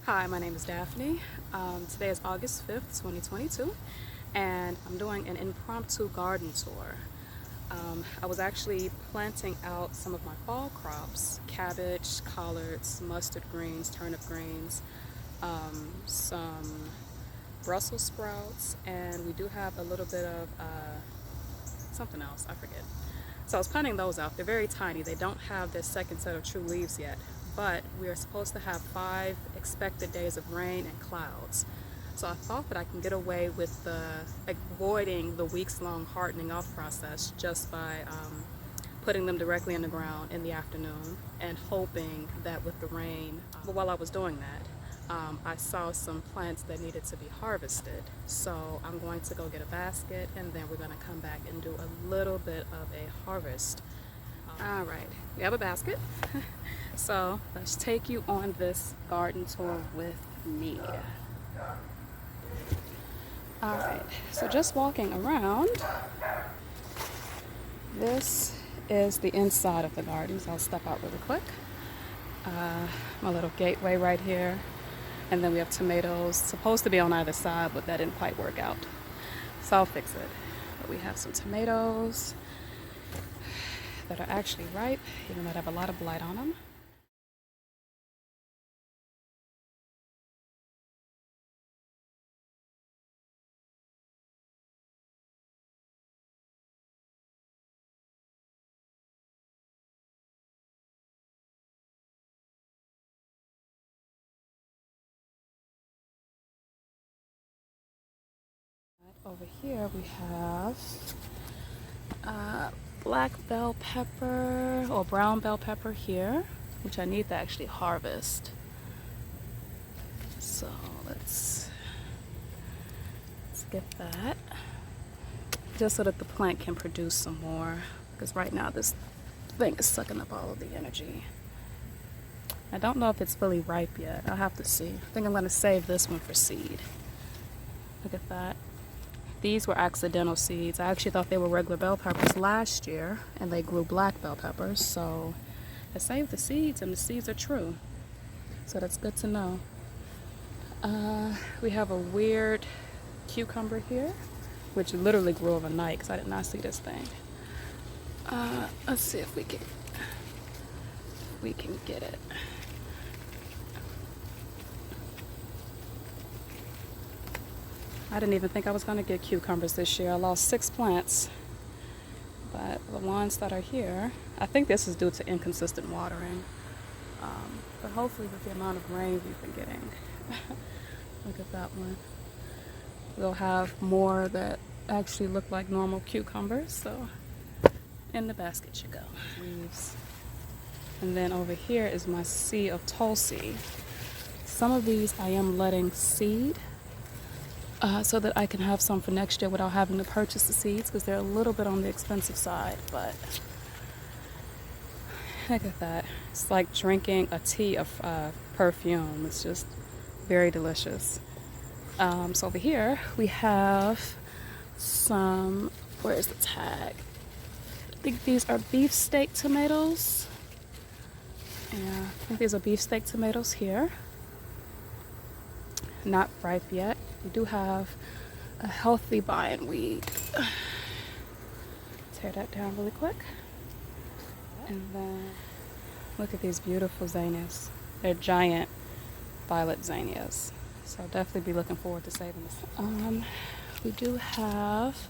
Hi, my name is Daphne. Today is August 5th, 2022, and I'm doing an impromptu garden tour. I was actually planting out some of my fall crops: cabbage, collards, mustard greens, turnip greens, some Brussels sprouts, and we do have a little bit of something else, I forget. So I was planting those out. They're very tiny. They don't have their second set of true leaves yet, but we are supposed to have 5 expected days of rain and clouds. So I thought that I can get away with avoiding the weeks-long hardening off process just by putting them directly in the ground in the afternoon and hoping that with the rain. But while I was doing that, I saw some plants that needed to be harvested. So I'm going to go get a basket and then we're going to come back and do a little bit of a harvest. All right, we have a basket. So let's take you on this garden tour with me. All right, so just walking around, this is the inside of the garden. So I'll step out really quick. My little gateway right here. And then we have tomatoes, supposed to be on either side, but that didn't quite work out. So I'll fix it. But we have some tomatoes that are actually ripe, even though they have a lot of blight on them. Over here we have black bell pepper or brown bell pepper here, which I need to actually harvest. So let's get that, just so that the plant can produce some more, because right now this thing is sucking up all of the energy. I don't know if it's fully ripe yet. I'll have to see. I think I'm going to save this one for seed. Look at that. These were accidental seeds. I actually thought they were regular bell peppers last year, and they grew black bell peppers. So I saved the seeds, and the seeds are true. So that's good to know. We have a weird cucumber here, which literally grew overnight because I did not see this thing. Let's see if we can get it. I didn't even think I was going to get cucumbers this year. I lost 6 plants. But the ones that are here, I think this is due to inconsistent watering. But hopefully with the amount of rain we've been getting. Look at that one. We'll have more that actually look like normal cucumbers. So in the basket should go. Leaves. And then over here is my sea of Tulsi. Some of these I am letting seed. So that I can have some for next year without having to purchase the seeds, because they're a little bit on the expensive side. But look at that. It's like drinking a tea of perfume. It's just very delicious. So over here we have some, where is the tag? I think these are beefsteak tomatoes. Yeah, I think these are beefsteak tomatoes here. Not ripe yet. We do have a healthy bindweed. Tear that down really quick. And then look at these beautiful zinnias. They're giant violet zinnias. So I'll definitely be looking forward to saving this. We do have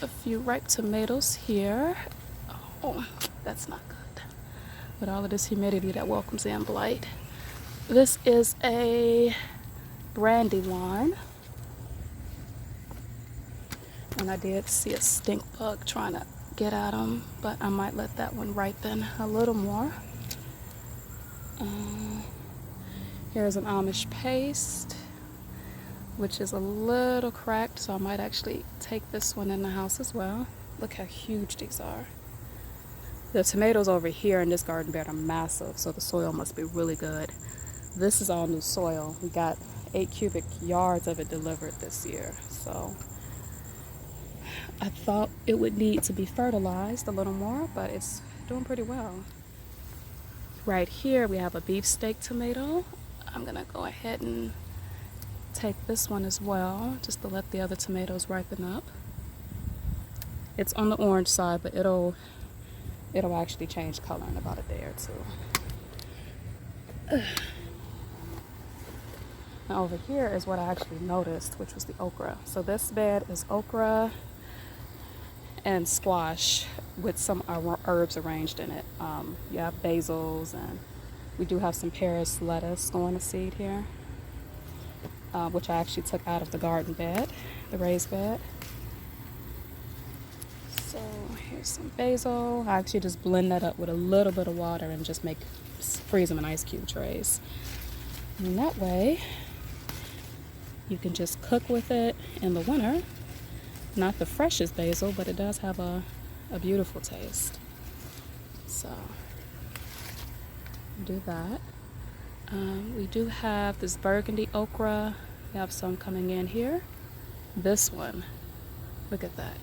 a few ripe tomatoes here. Oh, that's not good. With all of this humidity that welcomes in blight. This is a brandywine. And I did see a stink bug trying to get at them, but I might let that one ripen a little more. Here's an Amish paste, which is a little cracked, so I might actually take this one in the house as well. Look how huge these are. The tomatoes over here in this garden bed are massive, so the soil must be really good. This is all new soil. We got 8 cubic yards of it delivered this year, so I thought it would need to be fertilized a little more, but it's doing pretty well. Right here we have a beefsteak tomato. I'm gonna go ahead and take this one as well, just to let the other tomatoes ripen up. It's on the orange side, but it'll actually change color in about a day or two. Now over here is what I actually noticed, which was the okra. So this bed is okra and squash with some herbs arranged in it. You have basils, and we do have some Paris lettuce going to seed here, which I actually took out of the garden bed, the raised bed. So here's some basil. I actually just blend that up with a little bit of water and just freeze them in ice cube trays. And that way, you can just cook with it in the winter. Not the freshest basil, but it does have a beautiful taste. So, do that. We do have this burgundy okra. We have some coming in here. This one, look at that.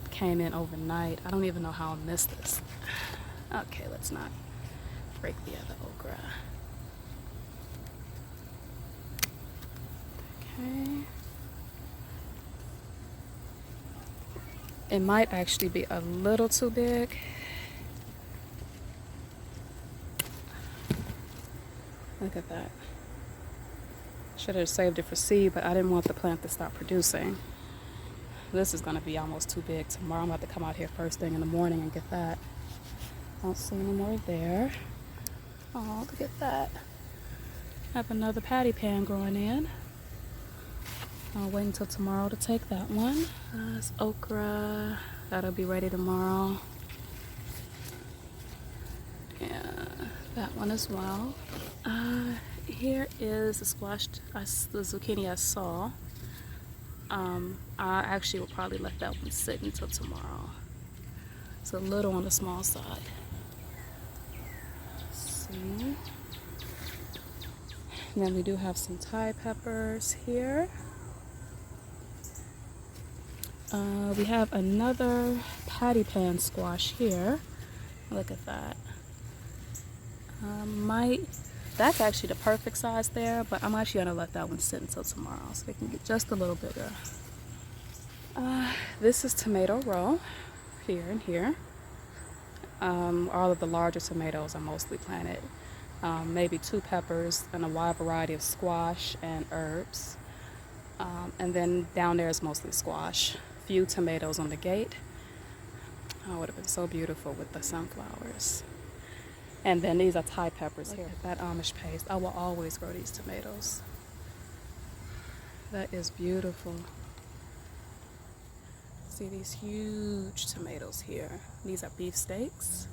Came in overnight. I don't even know how I missed this. Okay, let's not break the other okra. Okay. It might actually be a little too big. Look at that. Should have saved it for seed, but I didn't want the plant to stop producing. This is going to be almost too big. Tomorrow I'm about to come out here first thing in the morning and get that. Don't see any more there. Oh, look at that. Have another patty pan growing in. I'll wait until tomorrow to take that one. It's okra. That'll be ready tomorrow. Yeah, that one as well. Here is the squash, the zucchini I saw. I actually will probably let that one sit until tomorrow. It's a little on the small side. Let's see. And then we do have some Thai peppers here. We have another patty pan squash here. Look at that. That's actually the perfect size there, but I'm actually gonna let that one sit until tomorrow so it can get just a little bigger. This is tomato row here and here. All of the larger tomatoes are mostly planted. Maybe 2 peppers and a wide variety of squash and herbs. And then down there is mostly squash. Few tomatoes on the gate. Oh, it would have been so beautiful with the sunflowers. And then these are Thai peppers here. That Amish paste. I will always grow these tomatoes. That is beautiful. See these huge tomatoes here. These are beefsteaks.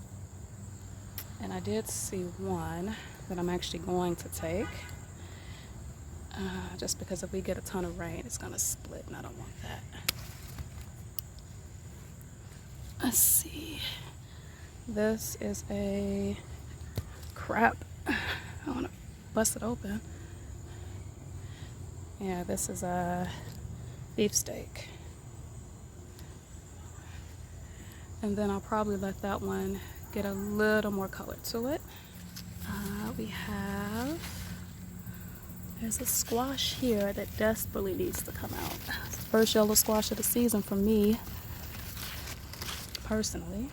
And I did see one that I'm actually going to take. Just because if we get a ton of rain, it's gonna split, and I don't want that. Let's see. This is a crap. I want to bust it open. Yeah, this is a beefsteak. And then I'll probably let that one get a little more color to it. There's a squash here that desperately needs to come out. It's the first yellow squash of the season for me, personally.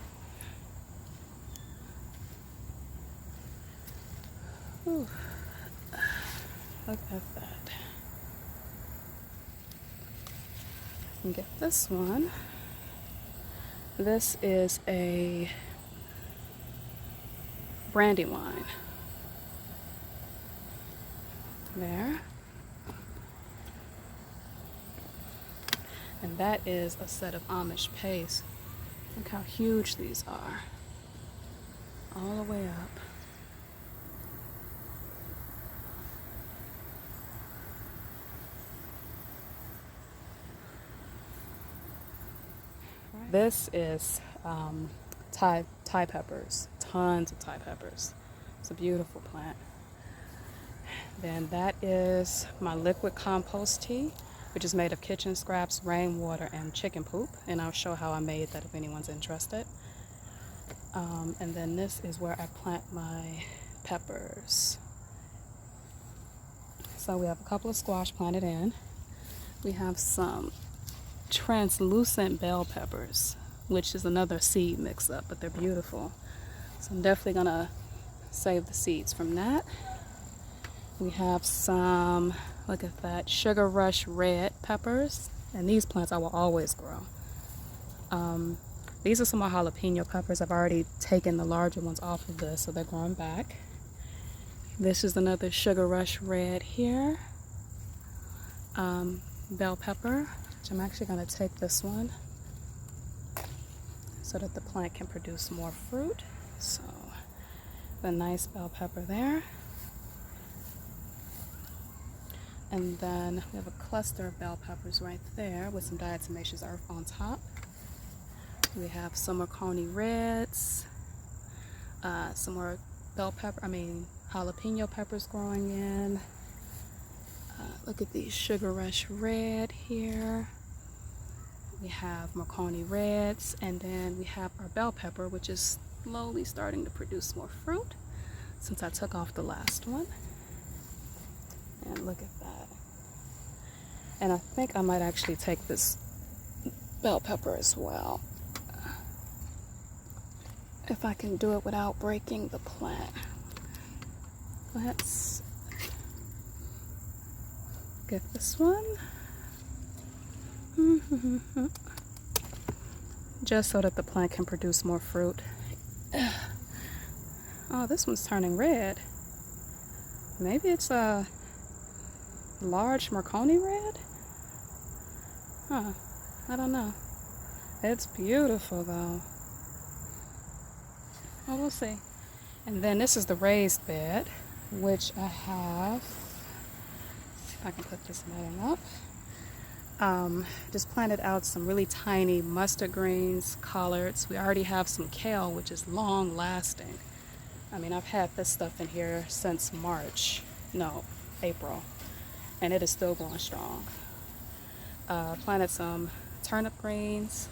Ooh. Look at that. And get this one. This is a Brandywine. There. And that is a set of Amish paste. Look how huge these are. All the way up. This is Thai peppers. Tons of Thai peppers. It's a beautiful plant. Then that is my liquid compost tea, which is made of kitchen scraps, rainwater, and chicken poop. And I'll show how I made that if anyone's interested. And then this is where I plant my peppers. So we have a couple of squash planted in. We have some translucent bell peppers, which is another seed mix up, but they're beautiful. So I'm definitely gonna save the seeds from that. We have some, look at that, Sugar Rush red peppers, and these plants I will always grow. These are some more jalapeno peppers. I've already taken the larger ones off of this, so they're growing back. This is another Sugar Rush red here. Bell pepper, which I'm actually going to take this one so that the plant can produce more fruit. So the nice bell pepper there. And then we have a cluster of bell peppers right there with some diatomaceous earth on top. We have some Marconi reds, some more jalapeno peppers growing in. Look at these Sugar Rush red here. We have Marconi reds, and then we have our bell pepper, which is slowly starting to produce more fruit since I took off the last one. And look at that. And I think I might actually take this bell pepper as well, if I can do it without breaking the plant. Let's get this one. Just so that the plant can produce more fruit. Oh, this one's turning red. Maybe it's a large Marconi red? Huh, I don't know. It's beautiful though. Well, we'll see. And then this is the raised bed, which I have. See if I can put this netting up. Just planted out some really tiny mustard greens, collards. We already have some kale, which is long lasting. I mean, I've had this stuff in here since April, and it is still going strong. Planted some turnip greens.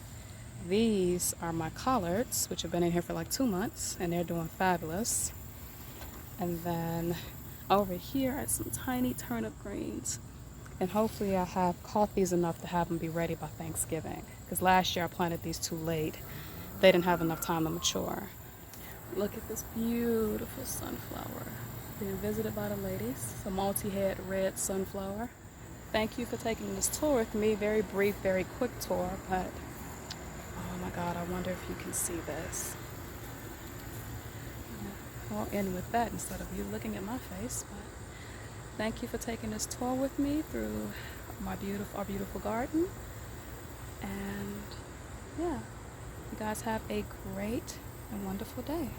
These are my collards, which have been in here for like 2 months, and they're doing fabulous. And then over here are some tiny turnip greens. And hopefully I have caught these enough to have them be ready by Thanksgiving. Because last year I planted these too late. They didn't have enough time to mature. Look at this beautiful sunflower. Being visited by the ladies. It's a multi-head red sunflower. Thank you for taking this tour with me. Very brief, very quick tour, but oh my God, I wonder if you can see this. I'll end with that instead of you looking at my face. But thank you for taking this tour with me through our beautiful garden. And yeah, you guys have a great and wonderful day.